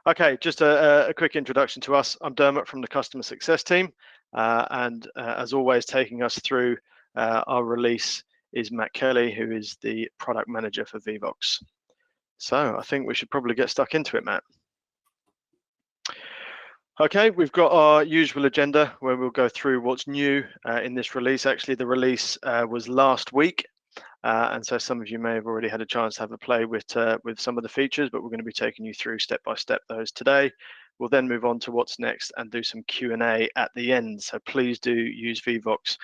Okay, just a quick introduction to us. I'm Dermot from the customer success team, and as always, taking us through our release is Matt Kelly, who is the product manager for Vevox. So I think we should probably get stuck into it, Matt. Okay, we've got our usual agenda where we'll go through what's new in this release. Actually, the release was last week. And so some of you may have already had a chance to have a play with some of the features, but we're going to be taking you through step by step those today. We'll then move on to what's next and do some Q&A at the end. So please do use Vevox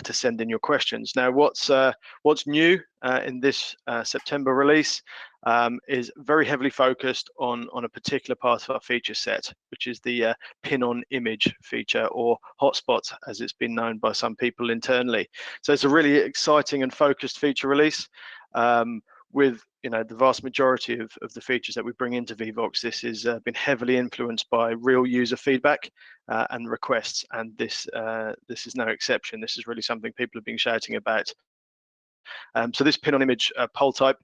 to send in your questions. Now, what's new in this September release is very heavily focused on a particular part of our feature set, which is the pin-on image feature, or hotspot, as it's been known by some people internally. So it's a really exciting and focused feature release. With the vast majority of the features that we bring into Vevox, this has been heavily influenced by real user feedback and requests, and this is no exception. This is really something people have been shouting about. So this pin on image poll type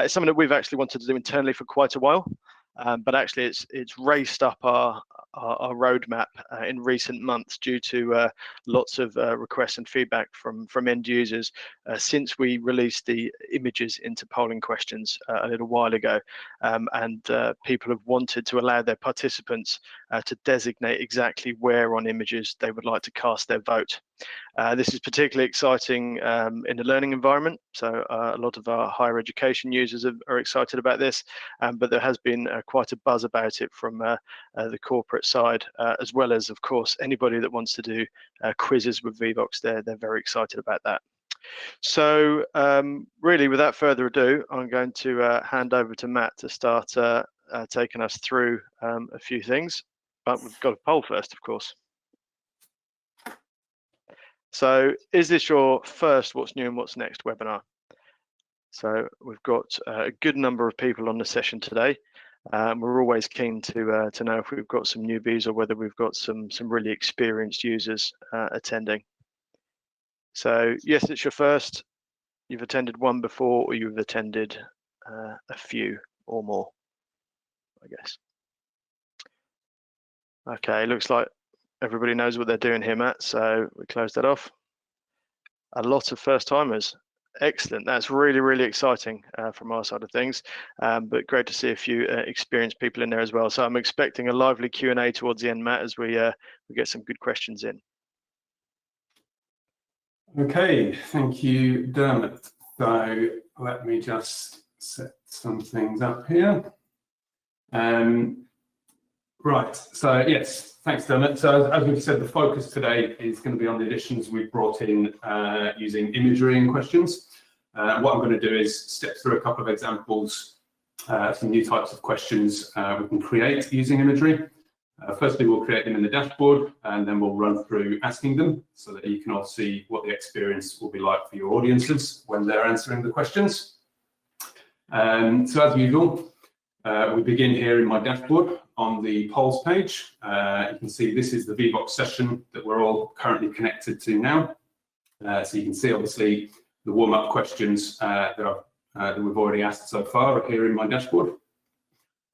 is something that we've actually wanted to do internally for quite a while, but actually it's raced up our roadmap in recent months due to lots of requests and feedback from end users since we released the images into polling questions a little while ago, and people have wanted to allow their participants to designate exactly where on images they would like to cast their vote. This is particularly exciting in the learning environment, so a lot of our higher education users are excited about this, but there has been quite a buzz about it from the corporate side, as well as, of course, anybody that wants to do quizzes with Vevox. They're very excited about that. So really, without further ado, I'm going to hand over to Matt to start taking us through a few things, but we've got a poll first, of course. So is this your first What's New and What's Next webinar? So we've got a good number of people on the session today. We're always keen to know if we've got some newbies or whether we've got some really experienced users attending. So yes, it's your first. You've attended one before, or you've attended a few or more, I guess. Okay, looks like everybody knows what they're doing here, Matt, so we close that off. A lot of first timers. Excellent. That's really, really exciting from our side of things, but great to see a few experienced people in there as well. So I'm expecting a lively Q&A towards the end, Matt, as we get some good questions in. Okay, thank you, Dermot. So let me just set some things up here. Right, so yes, thanks, Dermot. So as we've said, the focus today is going to be on the additions we've brought in using imagery and questions. What I'm going to do is step through a couple of examples, some new types of questions we can create using imagery. Firstly, we'll create them in the dashboard, and then we'll run through asking them so that you can all see what the experience will be like for your audiences when they're answering the questions. So as usual, we begin here in my dashboard on the polls page. You can see this is the Vevox session that we're all currently connected to now. So you can see obviously the warm-up questions that we've already asked so far are here in my dashboard.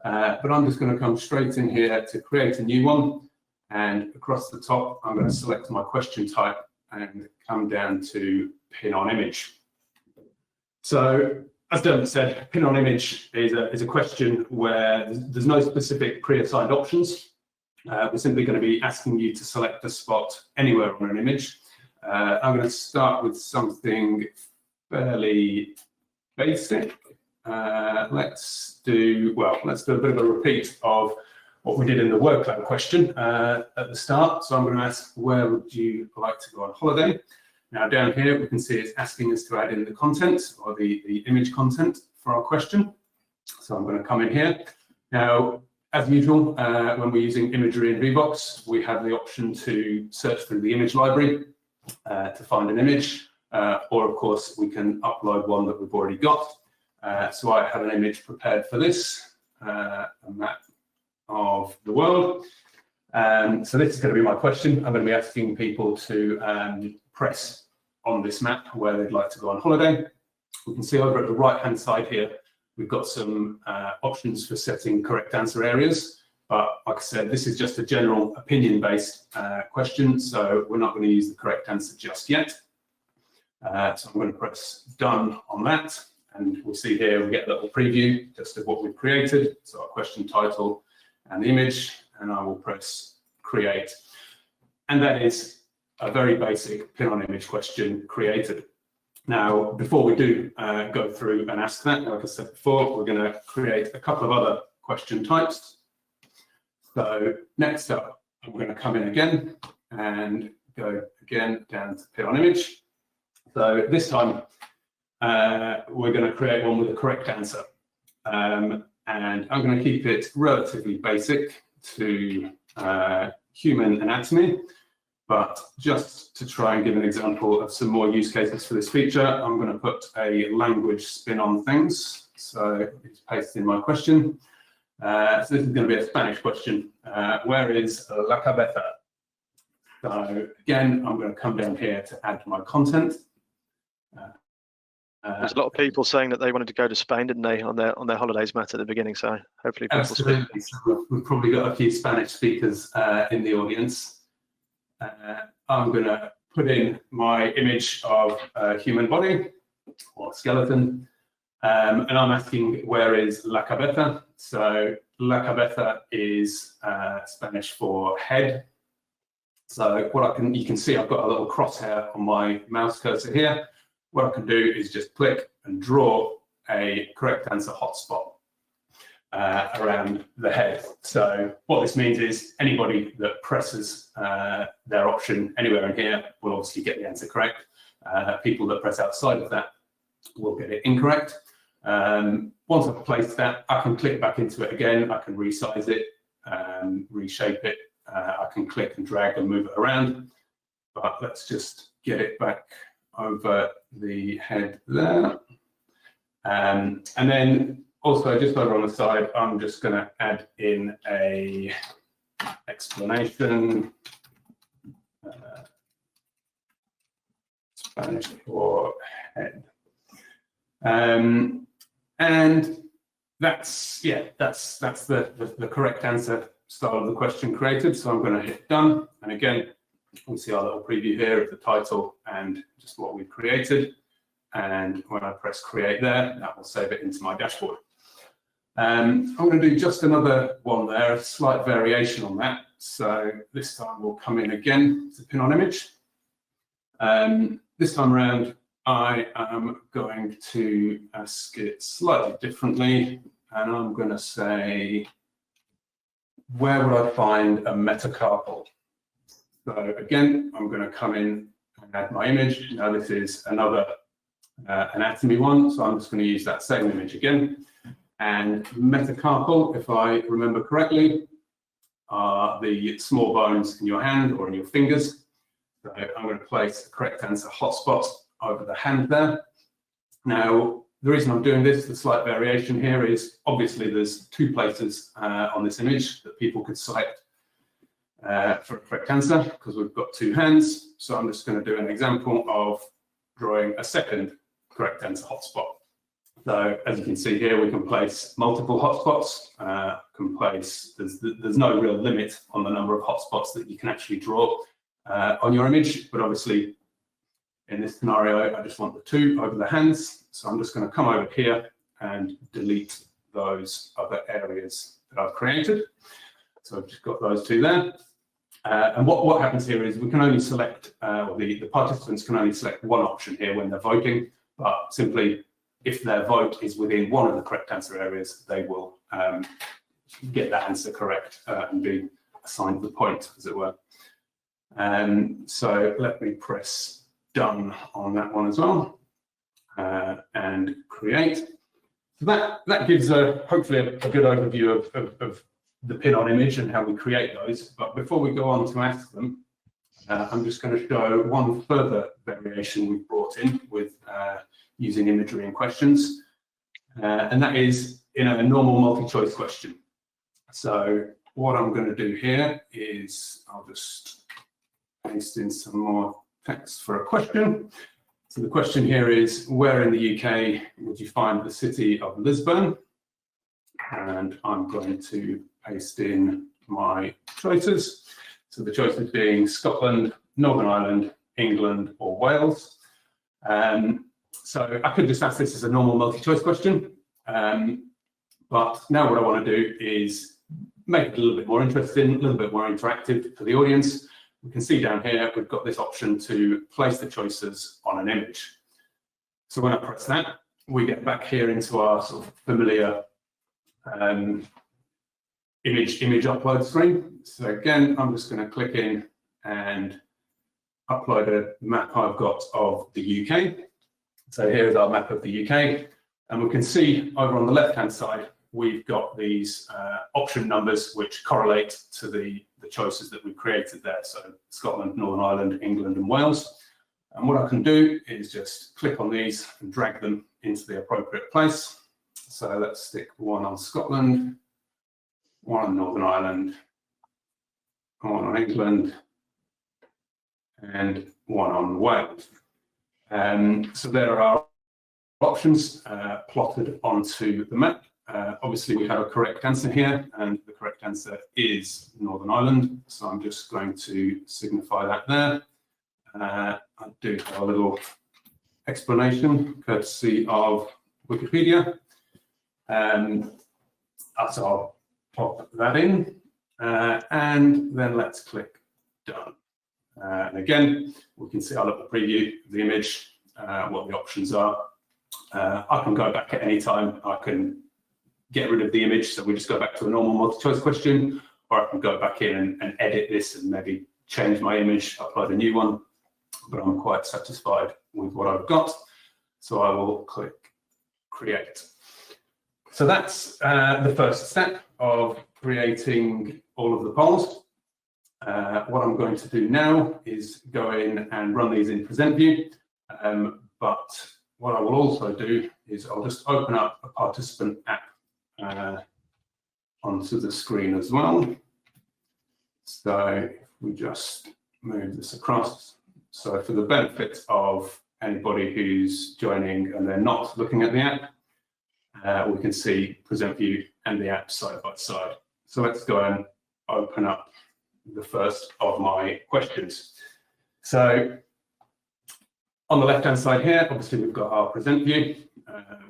But I'm just going to come straight in here to create a new one, and across the top I'm going to select my question type and come down to pin on image. So as Dermot said, pin on image is a question where there's no specific pre-assigned options. We're simply going to be asking you to select a spot anywhere on an image. I'm going to start with something fairly basic. Let's do a bit of a repeat of what we did in the workload question at the start. So I'm going to ask, where would you like to go on holiday? Now down here we can see it's asking us to add in the content, or the image content for our question. So I'm going to come in here. Now, as usual, when we're using imagery in Vevox, we have the option to search through the image library to find an image, or of course we can upload one that we've already got. So I have an image prepared for this, a map of the world. So this is going to be my question. I'm going to be asking people to press on this map where they'd like to go on holiday. We can see over at the right-hand side here, we've got some options for setting correct answer areas. But like I said, this is just a general opinion-based question, so we're not going to use the correct answer just yet. So I'm going to press done on that, and we'll see here we get a little preview just of what we've created. So our question title and the image, and I will press create. And that is a very basic pin-on-image question created. Now, before we do go through and ask that, like I said before, we're going to create a couple of other question types. So next up, I'm going to come in again and go again down to pin-on-image. So this time, we're going to create one with a correct answer. And I'm going to keep it relatively basic to human anatomy. But just to try and give an example of some more use cases for this feature, I'm going to put a language spin on things. So it's pasted in my question. So this is going to be a Spanish question. Where is la cabeza? So again, I'm going to come down here to add my content. There's a lot of people saying that they wanted to go to Spain, didn't they, on their holidays, Matt, at the beginning? So hopefully people absolutely. So we've probably got a few Spanish speakers in the audience. I'm going to put in my image of a human body or skeleton, and I'm asking where is la cabeza. So la cabeza is Spanish for head. So what you can see I've got a little crosshair on my mouse cursor here. What I can do is just click and draw a correct answer hotspot around the head. So what this means is anybody that presses their option anywhere in here will obviously get the answer correct. People that press outside of that will get it incorrect. Once I've placed that, I can click back into it again. I can resize it, reshape it. I can click and drag and move it around. But let's just get it back over the head there. And then also, just over on the side, I'm just going to add in a explanation, Spanish for head, and that's the correct answer style of the question created. So I'm going to hit done, and again, we see our little preview here of the title and just what we've created. And when I press create there, that will save it into my dashboard. I'm going to do just another one there, a slight variation on that. So this time we'll come in again to pin on image. This time around, I am going to ask it slightly differently. And I'm going to say, where would I find a metacarpal? So again, I'm going to come in and add my image. Now this is another anatomy one, so I'm just going to use that same image again. And metacarpal, if I remember correctly, are the small bones in your hand or in your fingers. So I'm going to place the correct answer hotspot over the hand there. Now, the reason I'm doing this, the slight variation here, is obviously there's two places on this image that people could select for a correct answer because we've got two hands. So I'm just going to do an example of drawing a second correct answer hotspot. So as you can see here, we can place multiple hotspots. There's no real limit on the number of hotspots that you can actually draw on your image, but obviously in this scenario, I just want the two over the hands. So I'm just going to come over here and delete those other areas that I've created. So I've just got those two there. And what happens here is we can only select, or the participants can only select one option here when they're voting, but simply if their vote is within one of the correct answer areas, they will get that answer correct and be assigned the point, as it were. So let me press done on that one as well and create. So that gives hopefully a good overview of the pin-on image and how we create those. But before we go on to ask them, I'm just going to show one further variation we've brought in with using imagery in questions, and that is in a normal multi-choice question. So what I'm going to do here is I'll just paste in some more text for a question. So the question here is, where in the UK would you find the city of Lisbon? And I'm going to paste in my choices. So the choices being Scotland, Northern Ireland, England, or Wales. So I could just ask this as a normal multi-choice question, but now what I want to do is make it a little bit more interesting, a little bit more interactive for the audience. We can see down here, we've got this option to place the choices on an image. So when I press that, we get back here into our sort of familiar image upload screen. So again, I'm just going to click in and upload a map I've got of the UK. So here's our map of the UK, and we can see over on the left-hand side, we've got these option numbers which correlate to the choices that we've created there. So Scotland, Northern Ireland, England, and Wales. And what I can do is just click on these and drag them into the appropriate place. So let's stick one on Scotland, one on Northern Ireland, one on England, and one on Wales. So there are options plotted onto the map. Obviously, we have a correct answer here, and the correct answer is Northern Ireland. So I'm just going to signify that there. I do have a little explanation courtesy of Wikipedia. So I'll pop that in, and then let's click done. And again, we can see our little preview of the image, what the options are. I can go back at any time. I can get rid of the image, so we just go back to a normal multi-choice question, or I can go back in and edit this and maybe change my image, upload a new one, but I'm quite satisfied with what I've got. So I will click create. So that's the first step of creating all of the polls. What I'm going to do now is go in and run these in present view, but what I will also do is I'll just open up a participant app onto the screen as well. So if we just move this across, so for the benefit of anybody who's joining and they're not looking at the app, we can see present view and the app side by side. So let's go and open up the first of my questions. So on the left-hand side here, obviously we've got our present view,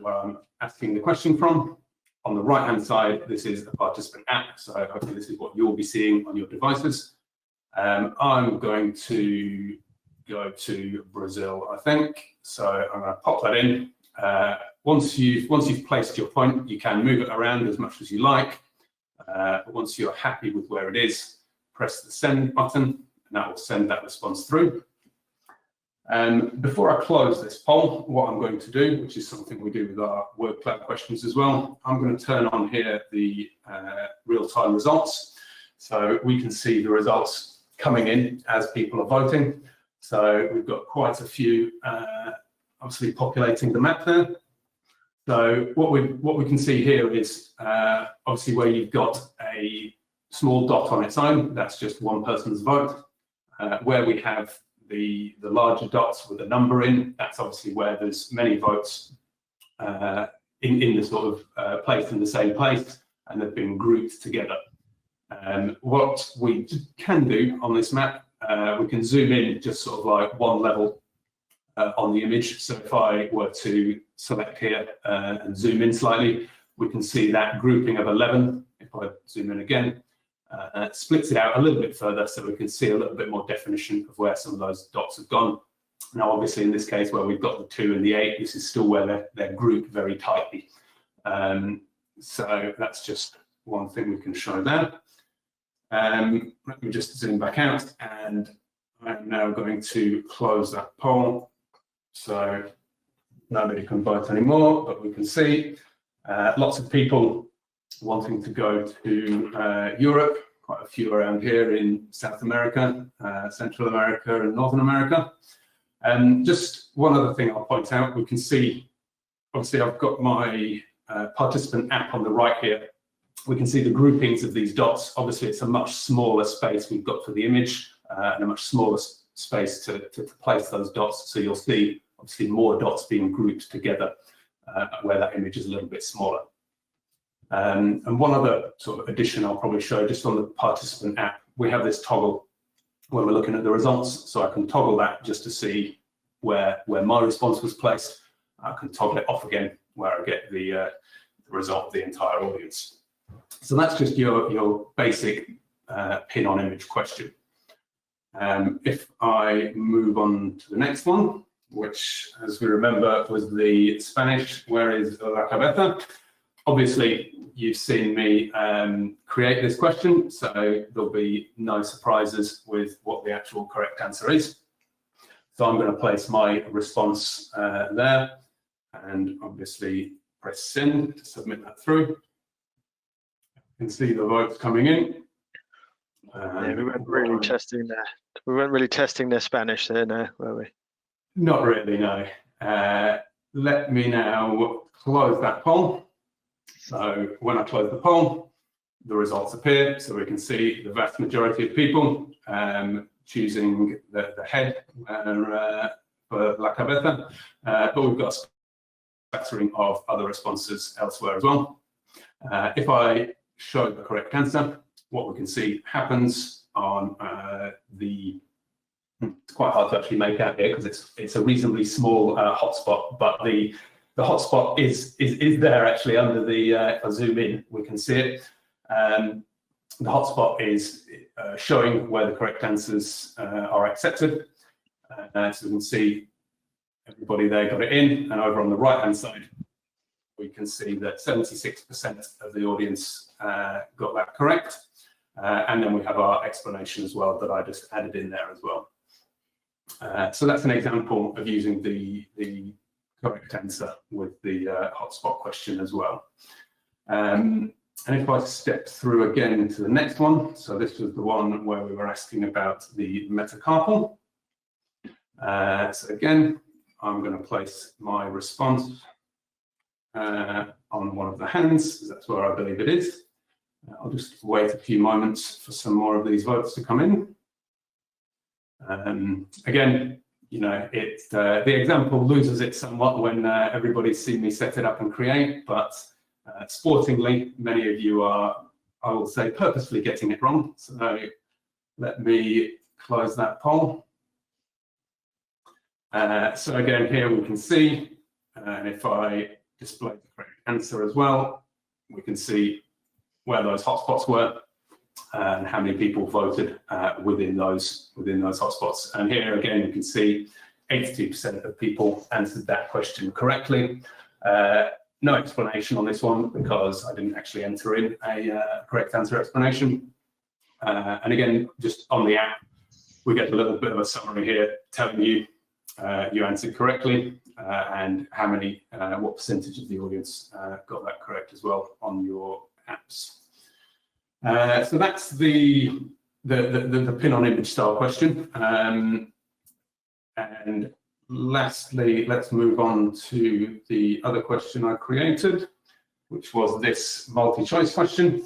where I'm asking the question from. On the right-hand side, this is the participant app, so hopefully this is what you'll be seeing on your devices. I'm going to go to Brazil, I think. So I'm going to pop that in. Once you've placed your point, you can move it around as much as you like. But once you're happy with where it is, press the send button, and that will send that response through. Before I close this poll, what I'm going to do, which is something we do with our word cloud questions as well, I'm going to turn on here the real-time results. So we can see the results coming in as people are voting. So we've got quite a few obviously populating the map there. So what we can see here is obviously where you've got a small dot on its own, that's just one person's vote. Where we have the larger dots with a number in, that's obviously where there's many votes in the sort of placed in the same place, and they've been grouped together. What we can do on this map, we can zoom in just sort of like one level on the image. So if I were to select here and zoom in slightly, we can see that grouping of 11. If I zoom in again, it splits it out a little bit further so we can see a little bit more definition of where some of those dots have gone. Now, obviously, in this case, where we've got the 2 and the 8, this is still where they're grouped very tightly. So that's just one thing we can show there. Let me just zoom back out, and I'm now going to close that poll. So nobody can vote anymore, but we can see lots of people wanting to go to Europe, quite a few around here in South America, Central America, and Northern America. Just one other thing I'll point out, we can see, obviously I've got my participant app on the right here. We can see the groupings of these dots. Obviously it's a much smaller space we've got for the image and a much smaller space to place those dots. So you'll see obviously more dots being grouped together where that image is a little bit smaller. And one other sort of addition I'll probably show just on the participant app, we have this toggle when we're looking at the results. So I can toggle that just to see where my response was placed. I can toggle it off again where I get the result of the entire audience. So that's just your basic pin on image question. If I move on to the next one, which, as we remember, was the Spanish, where is la cabeza? Obviously, you've seen me create this question, so there'll be no surprises with what the actual correct answer is. So I'm going to place my response there, and obviously press send to submit that through. You can see the votes coming in. Yeah, we weren't really testing their. We weren't really testing their Spanish there, no, were we? Not really, no. Let me now close that poll. So when I close the poll, the results appear, so we can see the vast majority of people choosing the head for la cabeza, but we've got a spectrum of other responses elsewhere as well. If I show the correct answer, what we can see happens on it's quite hard to actually make out here because it's a reasonably small hotspot, but the hotspot is there actually under the, if I zoom in, we can see it. The hotspot is showing where the correct answers are accepted. So we can see everybody there got it in, and over on the right-hand side, we can see that 76% of the audience got that correct. And then we have our explanation as well that I just added in there as well. So that's an example of using the correct answer with the hotspot question as well. And if I step through again to the next one, so this was the one where we were asking about the metacarpal. So again, I'm going to place my response on one of the hands, because that's where I believe it is. I'll just wait a few moments for some more of these votes to come in. Again, you know, the example loses it somewhat when everybody's seen me set it up and create, but sportingly, many of you are, I will say, purposefully getting it wrong. So let me close that poll. So again, here we can see, and if I display the correct answer as well, we can see where those hotspots were and how many people voted within those hotspots. And here again, you can see 82% of people answered that question correctly. No explanation on this one because I didn't actually enter in a correct answer explanation. And again, just on the app, we get a little bit of a summary here telling you you answered correctly and how many, what percentage of the audience got that correct as well on your apps. So that's the pin on image style question. And lastly, let's move on to the other question I created, which was this multi-choice question.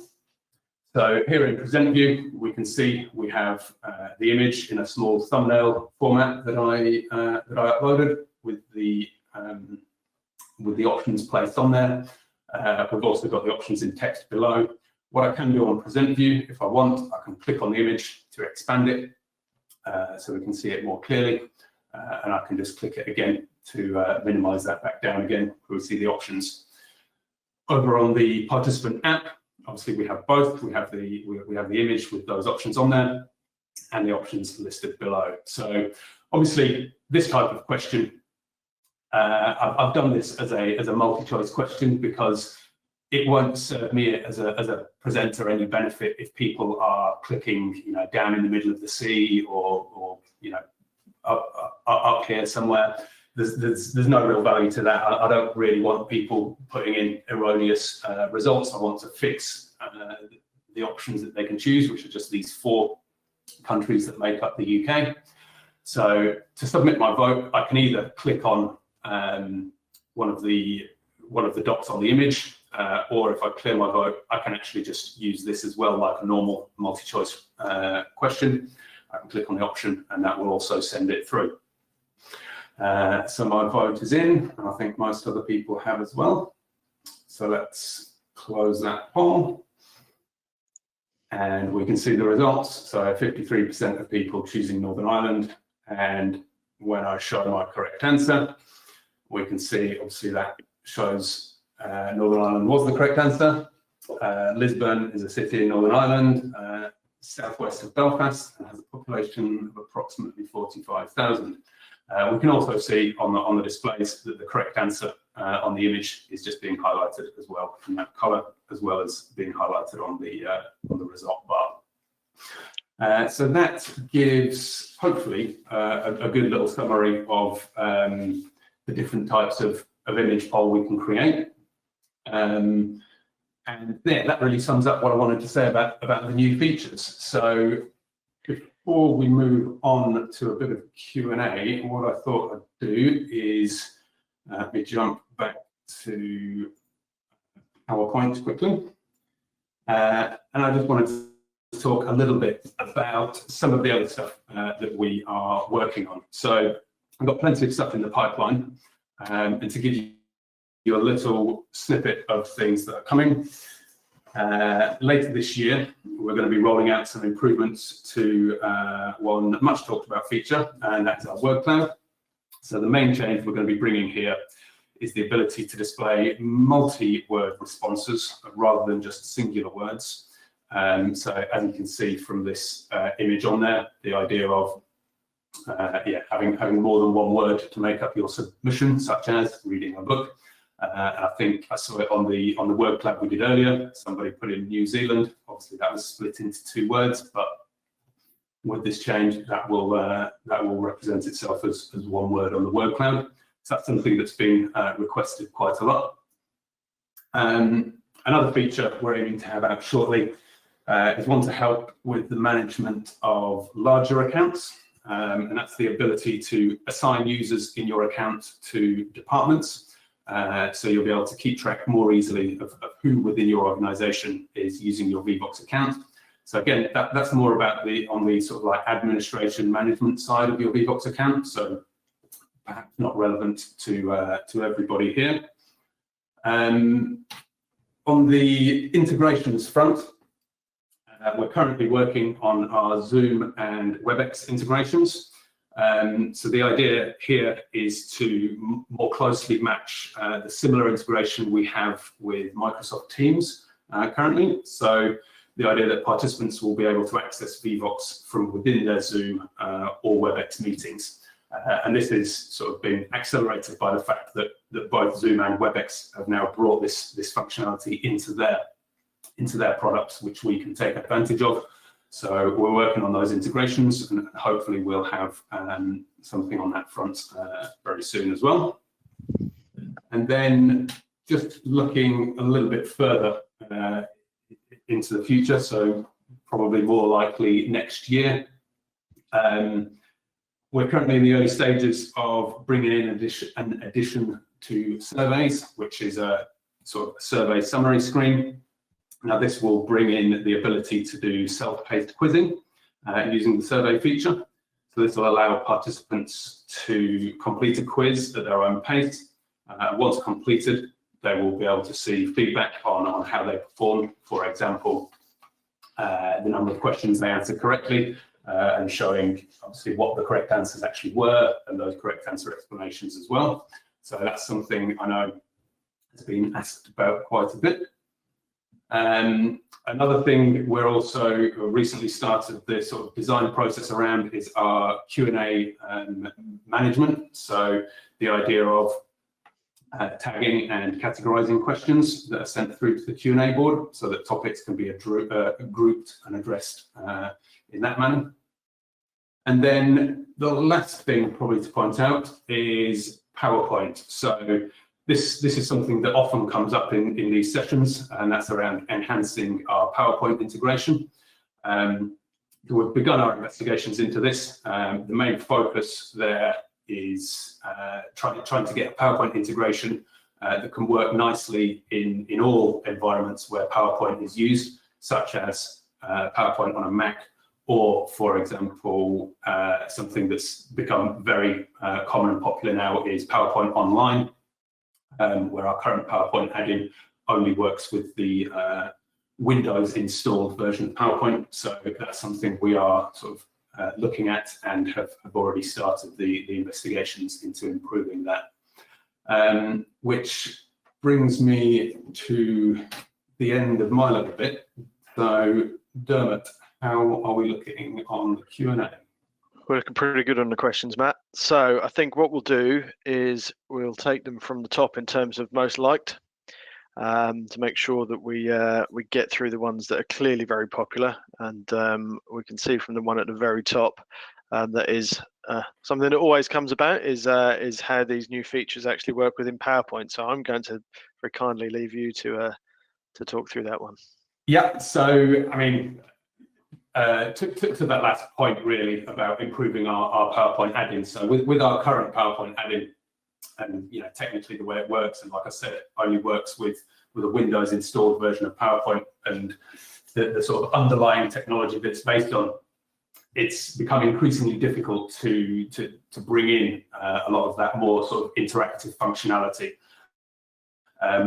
So here in present view, we can see we have the image in a small thumbnail format that I uploaded with the options placed on there. We've also got the options in text below. What I can do on present view, if I want, I can click on the image to expand it so we can see it more clearly. And I can just click it again to minimize that back down again. We'll see the options. Over on the participant app, obviously we have both. We have the image with those options on there and the options listed below. So obviously this type of question, I've done this as a multi-choice question because it won't serve me as a presenter any benefit if people are clicking, you know, down in the middle of the sea or you know, up here somewhere. There's no real value to that. I don't really want people putting in erroneous results. I want to fix the options that they can choose, which are just these 4 countries that make up the UK. So to submit my vote, I can either click on one of the dots on the image, or if I clear my vote, I can actually just use this as well, like a normal multi-choice question. I can click on the option and that will also send it through. So my vote is in, and I think most other people have as well. So let's close that poll. And we can see the results. So 53% of people choosing Northern Ireland. And when I show my correct answer, we can see obviously that shows Northern Ireland was the correct answer. Lisbon is a city in Northern Ireland, southwest of Belfast, and has a population of approximately 45,000. We can also see on the displays that the correct answer on the image is just being highlighted as well in that colour, as well as being highlighted on the result bar. So that gives hopefully a good little summary of the different types of image poll we can create. And yeah, that really sums up what I wanted to say about the new features. So before we move on to a bit of Q&A, what I thought I'd do is let me jump back to PowerPoint quickly. And I just wanted to talk a little bit about some of the other stuff that we are working on. So I've got plenty of stuff in the pipeline, and to give you a little snippet of things that are coming. Later this year, we're going to be rolling out some improvements to one much talked about feature, and that's our word cloud. So the main change we're going to be bringing here is the ability to display multi-word responses rather than just singular words. So as you can see from this image on there, the idea of having more than one word to make up your submission, such as reading a book. And I think I saw it on the word cloud we did earlier. Somebody put in New Zealand. Obviously, that was split into 2 words, but with this change, that will represent itself as one word on the word cloud. So that's something that's been requested quite a lot. Another feature we're aiming to have out shortly is one to help with the management of larger accounts. And that's the ability to assign users in your account to departments. So you'll be able to keep track more easily of who within your organization is using your Vevox account. So again, that's more about on the sort of like administration management side of your Vevox account. So perhaps not relevant to everybody here. On the integrations front, we're currently working on our Zoom and WebEx integrations. So the idea here is to more closely match the similar integration we have with Microsoft Teams currently. So the idea that participants will be able to access Vevox from within their Zoom or WebEx meetings. And this is sort of been accelerated by the fact that both Zoom and WebEx have now brought this functionality into their products, which we can take advantage of. So we're working on those integrations, and hopefully we'll have something on that front very soon as well. And then just looking a little bit further into the future, so probably more likely next year. We're currently in the early stages of bringing in an addition to surveys, which is a sort of survey summary screen. Now this will bring in the ability to do self-paced quizzing using the survey feature. So this will allow participants to complete a quiz at their own pace. Once completed, they will be able to see feedback on how they performed. For example, the number of questions they answered correctly, and showing obviously what the correct answers actually were and those correct answer explanations as well. So that's something I know has been asked about quite a bit. Another thing we're also recently started the sort of design process around is our Q&A management. So the idea of tagging and categorizing questions that are sent through to the Q&A board so that topics can be grouped and addressed in that manner. And then the last thing probably to point out is PowerPoint. So this is something that often comes up in these sessions, and that's around enhancing our PowerPoint integration. We've begun our investigations into this. The main focus there is trying to get a PowerPoint integration that can work nicely in all environments where PowerPoint is used, such as PowerPoint on a Mac, or, for example, something that's become very common and popular now is PowerPoint Online, where our current PowerPoint add-in only works with the Windows installed version of PowerPoint. So that's something we are sort of looking at and have already started the investigations into improving that. Which brings me to the end of my little bit. So Dermot, how are we looking on the Q&A? We're looking pretty good on the questions, Matt. So I think what we'll do is we'll take them from the top in terms of most liked, to make sure that we get through the ones that are clearly very popular, and we can see from the one at the very top that is something that always comes about is how these new features actually work within PowerPoint. So I'm going to very kindly leave you to talk through that one. Yeah. So I mean, to that last point really about improving our PowerPoint add-in. So with our current PowerPoint add-in, and technically the way it works, and like I said, it only works with a Windows installed version of PowerPoint, and the sort of underlying technology that it's based on, it's become increasingly difficult to bring in a lot of that more sort of interactive functionality.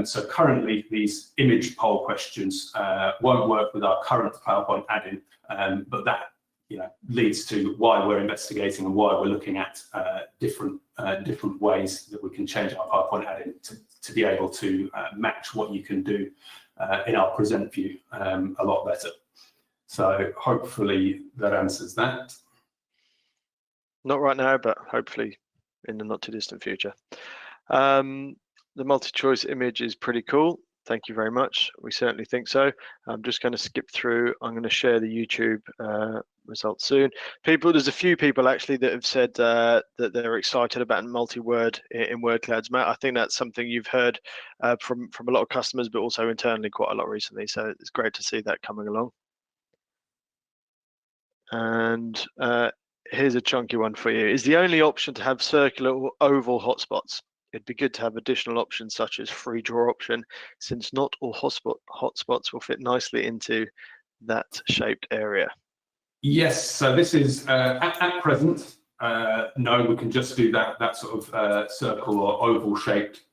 So currently these image poll questions won't work with our current PowerPoint add-in, but that leads to why we're investigating and why we're looking at different ways that we can change our PowerPoint add-in to be able to match what you can do in our present view a lot better. So hopefully that answers that. Not right now, but hopefully in the not too distant future. The multi-choice image is pretty cool. Thank you very much. We certainly think so. I'm just going to skip through. I'm going to share the YouTube results soon. There's a few people actually that have said that they're excited about multi-word in word clouds. Matt, I think that's something you've heard from a lot of customers, but also internally quite a lot recently. So it's great to see that coming along. And here's a chunky one for you. Is the only option to have circular or oval hotspots? It'd be good to have additional options such as free draw option, since not all hotspots will fit nicely into that shaped area. Yes, so this is at present, no, we can just do that sort of circle or oval shaped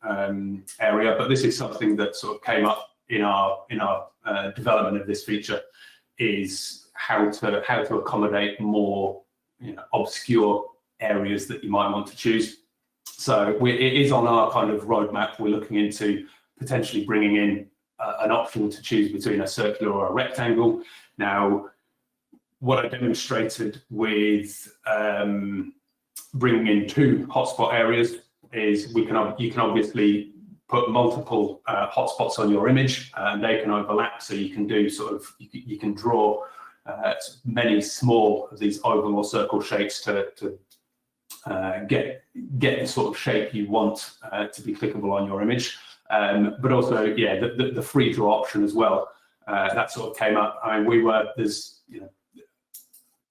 area, but this is something that sort of came up in our development of this feature, is how to accommodate more obscure areas that you might want to choose. So it is on our kind of roadmap. We're looking into potentially bringing in an option to choose between a circular or a rectangle. Now, what I demonstrated with bringing in two hotspot areas is you can obviously put multiple hotspots on your image, and they can overlap. So you can do you can draw many small of these oval or circle shapes to get the sort of shape you want to be clickable on your image, but also the free draw option as well. That sort of came up. I mean, there's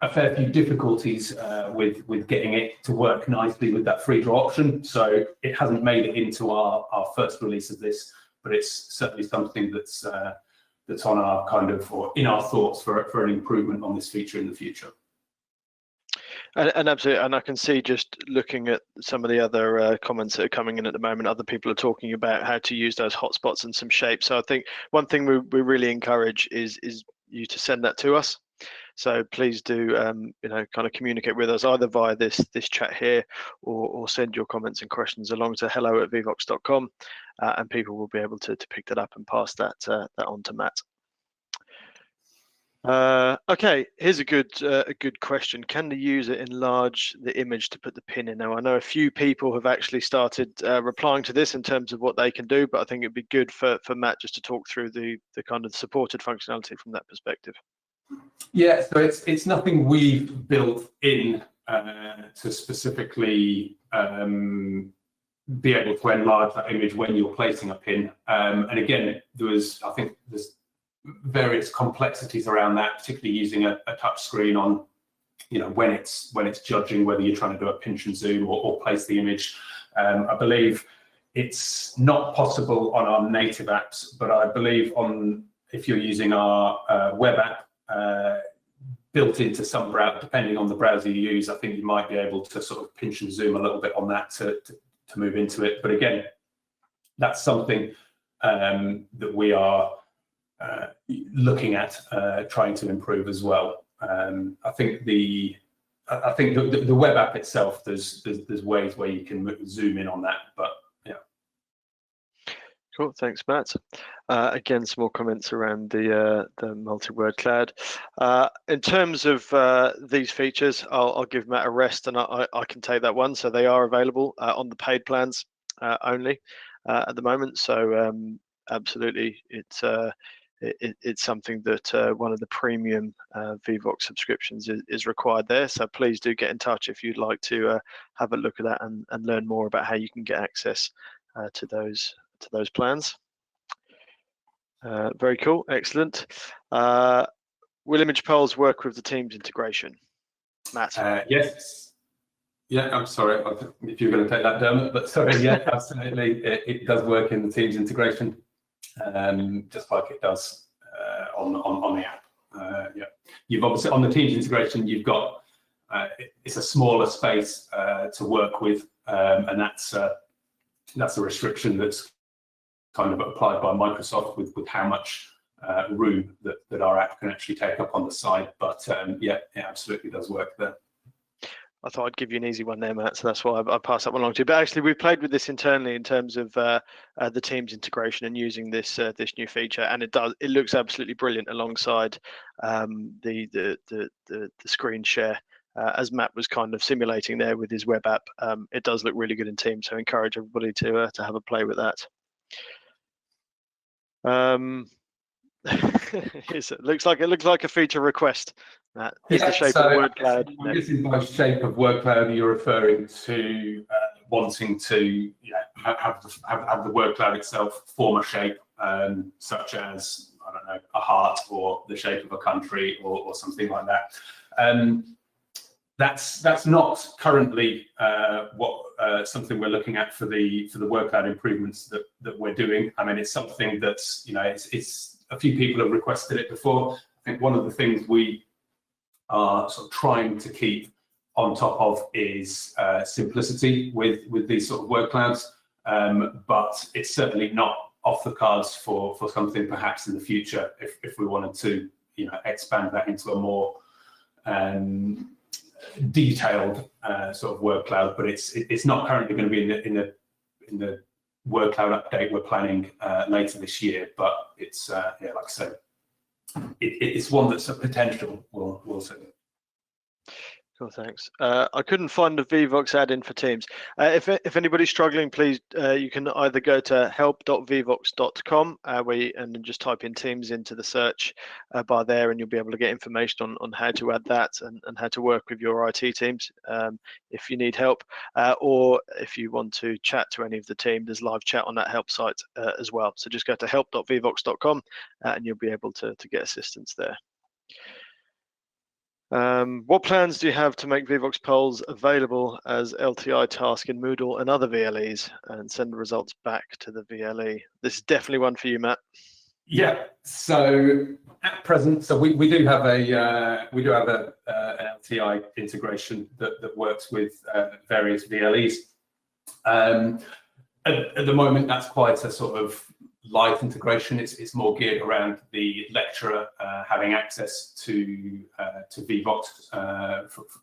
a fair few difficulties with getting it to work nicely with that free draw option, so it hasn't made it into our first release of this, but it's certainly something that's on our kind of, or in our thoughts for an improvement on this feature in the future. And absolutely, and I can see just looking at some of the other comments that are coming in at the moment, other people are talking about how to use those hotspots and some shapes. So I think one thing we really encourage is you to send that to us. So please do, kind of communicate with us either via this chat here, or send your comments and questions along to hello@vevox.com, and people will be able to pick that up and pass that on to Matt. Okay, here's a good question. Can the user enlarge the image to put the pin in? Now, I know a few people have actually started replying to this in terms of what they can do, but I think it'd be good for Matt just to talk through the kind of supported functionality from that perspective. Yeah, so it's nothing we've built in to specifically be able to enlarge that image when you're placing a pin. And again, I think there's various complexities around that, particularly using a touch screen on, when it's judging whether you're trying to do a pinch and zoom or place the image. I believe it's not possible on our native apps, but I believe if you're using our web app, built into some browser, depending on the browser you use, I think you might be able to sort of pinch and zoom a little bit on that to move into it. But again, that's something that we are looking at trying to improve as well. I think the web app itself, there's ways where you can zoom in on that, but yeah. Cool, thanks, Matt. Again, some more comments around the multi-word cloud. In terms of these features, I'll give Matt a rest, and I can take that one. So they are available on the paid plans only at the moment. So absolutely, it's something that one of the premium Vevox subscriptions is required there. So please do get in touch if you'd like to have a look at that and learn more about how you can get access to those plans. Very cool, excellent. Will image polls work with the Teams integration? Matt? Yes. Yeah, I'm sorry if you're going to take that, Dermot, but sorry, yeah, absolutely. It does work in the Teams integration, just like it does on the app. Yeah, you've obviously on the Teams integration, you've got it's a smaller space to work with, and that's a restriction that's kind of applied by Microsoft with how much room that our app can actually take up on the side. But yeah, it absolutely does work there. I thought I'd give you an easy one there, Matt, so that's why I passed that one along to you. But actually, we've played with this internally in terms of the Teams integration and using this this new feature, and it looks absolutely brilliant alongside the screen share. As Matt was kind of simulating there with his web app, it does look really good in Teams. So I encourage everybody to have a play with that. It looks like a feature request. That is the shape of the word cloud. I'm guessing by shape of word cloud, you're referring to wanting to have the word cloud itself form a shape, such as, I don't know, a heart or the shape of a country or something like that. That's not currently something we're looking at for the word cloud improvements that we're doing. I mean, it's something that's, it's a few people have requested it before. I think one of the things we are sort of trying to keep on top of is simplicity with these sort of word clouds, but it's certainly not off the cards for something perhaps in the future if we wanted to expand that into a more detailed sort of word cloud. But it's not currently going to be in the word cloud update we're planning later this year. But it's like I said, it's one that's a potential. We'll see. Cool, thanks. I couldn't find the Vevox add-in for Teams. If anybody's struggling, please, you can either go to help.vevox.com and then just type in Teams into the search bar there, and you'll be able to get information on how to add that and how to work with your IT teams if you need help. Or if you want to chat to any of the team, there's live chat on that help site as well. So just go to help.vevox.com and you'll be able to get assistance there. What plans do you have to make Vevox polls available as LTI task in Moodle and other VLEs and send the results back to the VLE? This is definitely one for you, Matt. Yeah. So at present, so we do have an LTI integration that works with various VLEs. At the moment, that's quite a sort of live integration. It's more geared around the lecturer having access to Vevox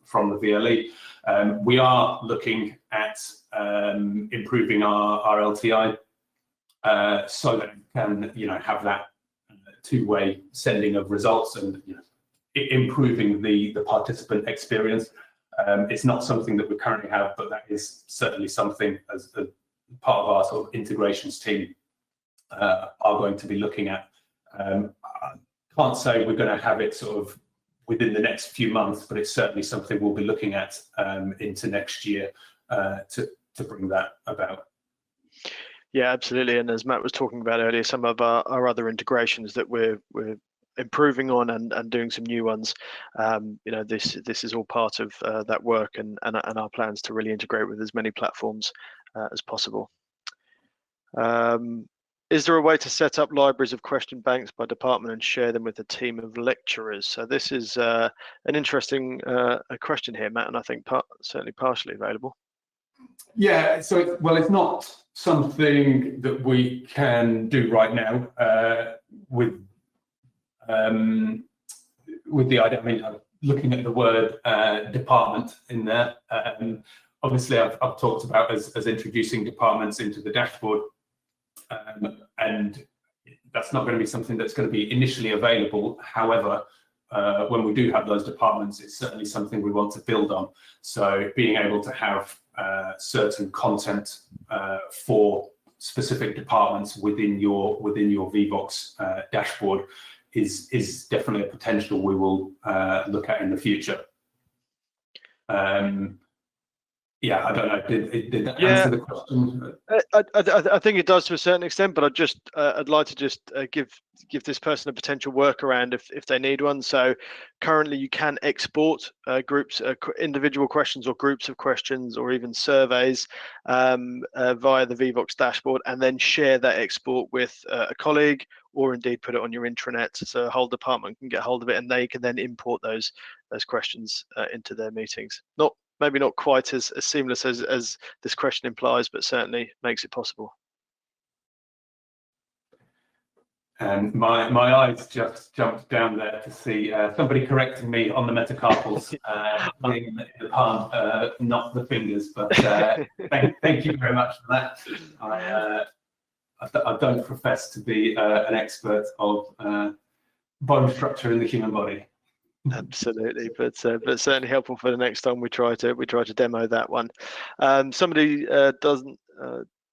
from the VLE. We are looking at improving our LTI so that we can have that two-way sending of results and improving the participant experience. It's not something that we currently have, but that is certainly something as part of our sort of integrations team are going to be looking at. I can't say we're going to have it sort of within the next few months, but it's certainly something we'll be looking at into next year to bring that about. Yeah, absolutely. And as Matt was talking about earlier, some of our other integrations that we're improving on and doing some new ones. This is all part of that work and our plans to really integrate with as many platforms as possible. Is there a way to set up libraries of question banks by department and share them with a team of lecturers? So this is an interesting question here, Matt, and I think certainly partially available. Yeah, so well, it's not something that we can do right now with the idea. I mean, I'm looking at the word department in there. Obviously, I've talked about as introducing departments into the dashboard, and that's not going to be something that's going to be initially available. However, when we do have those departments, it's certainly something we want to build on. So being able to have certain content for specific departments within your Vevox dashboard is definitely a potential we will look at in the future. Yeah, I don't know. Did that answer the question? I think it does to a certain extent, but I'd like to just give this person a potential workaround if they need one. So currently you can export groups, individual questions or groups of questions, or even surveys via the Vevox dashboard, and then share that export with a colleague, or indeed put it on your intranet so a whole department can get hold of it, and they can then import those questions into their meetings. Maybe not quite as seamless as this question implies, but certainly makes it possible. And my eyes just jumped down there to see somebody correcting me on the metacarpals, being the palm, not the fingers. But thank you very much for that. I don't profess to be an expert of bone structure in the human body. Absolutely, but certainly helpful for the next time we try to demo that one. Somebody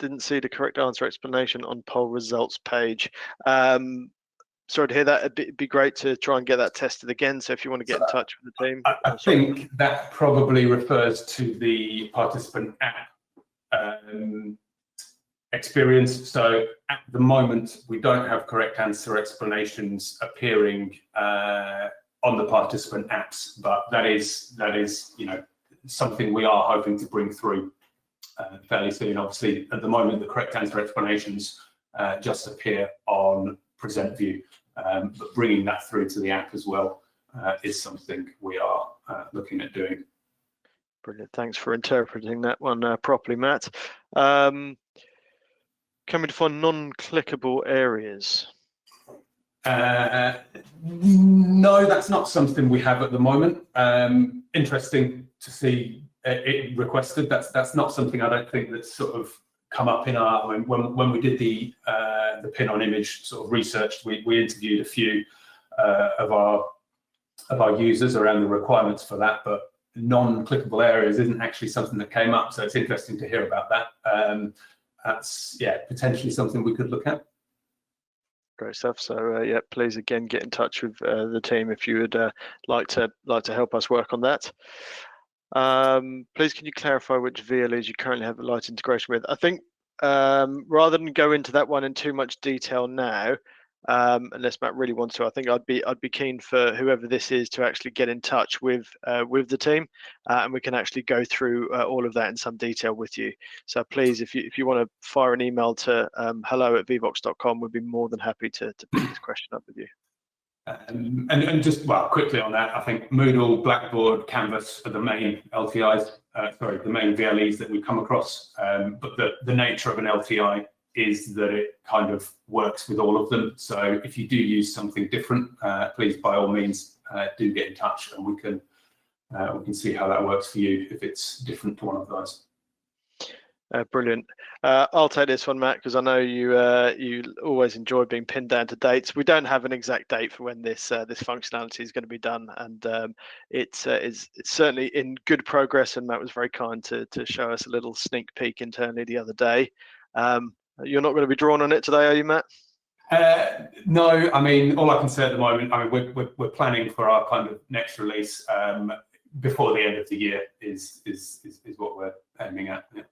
didn't see the correct answer explanation on poll results page. Sorry to hear that. It'd be great to try and get that tested again. So if you want to get in touch with the team, I think that probably refers to the participant app experience. So at the moment, we don't have correct answer explanations appearing on the participant apps, but that is something we are hoping to bring through fairly soon. Obviously, at the moment, the correct answer explanations just appear on Present View, but bringing that through to the app as well is something we are looking at doing. Brilliant. Thanks for interpreting that one properly, Matt. Can we define non-clickable areas? No, that's not something we have at the moment. Interesting to see it requested. That's not something I don't think that's sort of come up in our when we did the pin on image sort of research. We interviewed a few of our users around the requirements for that, but non-clickable areas isn't actually something that came up. So it's interesting to hear about that. That's potentially something we could look at. Great stuff. So yeah, please again get in touch with the team if you would like to help us work on that. Please can you clarify which VLEs you currently have a light integration with? I think rather than go into that one in too much detail now, unless Matt really wants to, I think I'd be keen for whoever this is to actually get in touch with the team, and we can actually go through all of that in some detail with you. So please, if you want to fire an email to hello@vevox.com, we'd be more than happy to pick this question up with you. And just quickly on that, I think Moodle, Blackboard, Canvas are the main LTIs, the main VLEs that we come across. But the nature of an LTI is that it kind of works with all of them. So if you do use something different, please by all means do get in touch, and we can see how that works for you if it's different to one of those. Brilliant. I'll take this one, Matt, because I know you always enjoy being pinned down to dates. We don't have an exact date for when this functionality is going to be done, and it's certainly in good progress. And Matt was very kind to show us a little sneak peek internally the other day. You're not going to be drawn on it today, are you, Matt? No, I mean, all I can say at the moment, I mean, we're planning for our kind of next release before the end of the year is what we're aiming at. Yeah.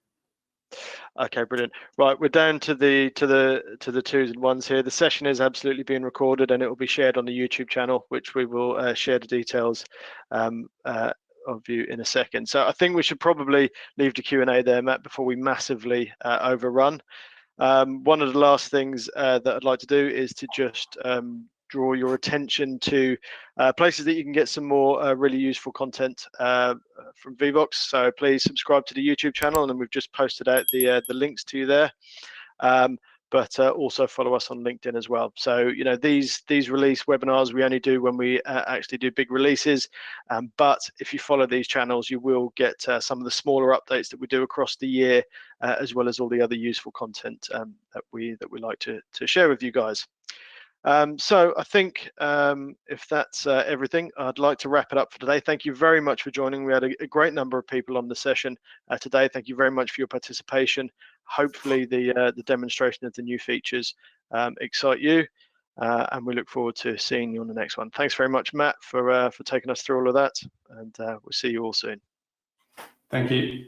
Okay, brilliant. Right, we're down to the twos and ones here. The session is absolutely being recorded, and it will be shared on the YouTube channel, which we will share the details of you in a second. So I think we should probably leave the Q&A there, Matt, before we massively overrun. One of the last things that I'd like to do is to just draw your attention to places that you can get some more really useful content from Vevox. So please subscribe to the YouTube channel, and we've just posted out the links to you there. But also follow us on LinkedIn as well. So, you know, these release webinars we only do when we actually do big releases. But if you follow these channels, you will get some of the smaller updates that we do across the year, as well as all the other useful content that we like to share with you guys. So I think if that's everything, I'd like to wrap it up for today. Thank you very much for joining. We had a great number of people on the session today. Thank you very much for your participation. Hopefully the demonstration of the new features excite you, and we look forward to seeing you on the next one. Thanks very much, Matt, for taking us through all of that, and we'll see you all soon. Thank you.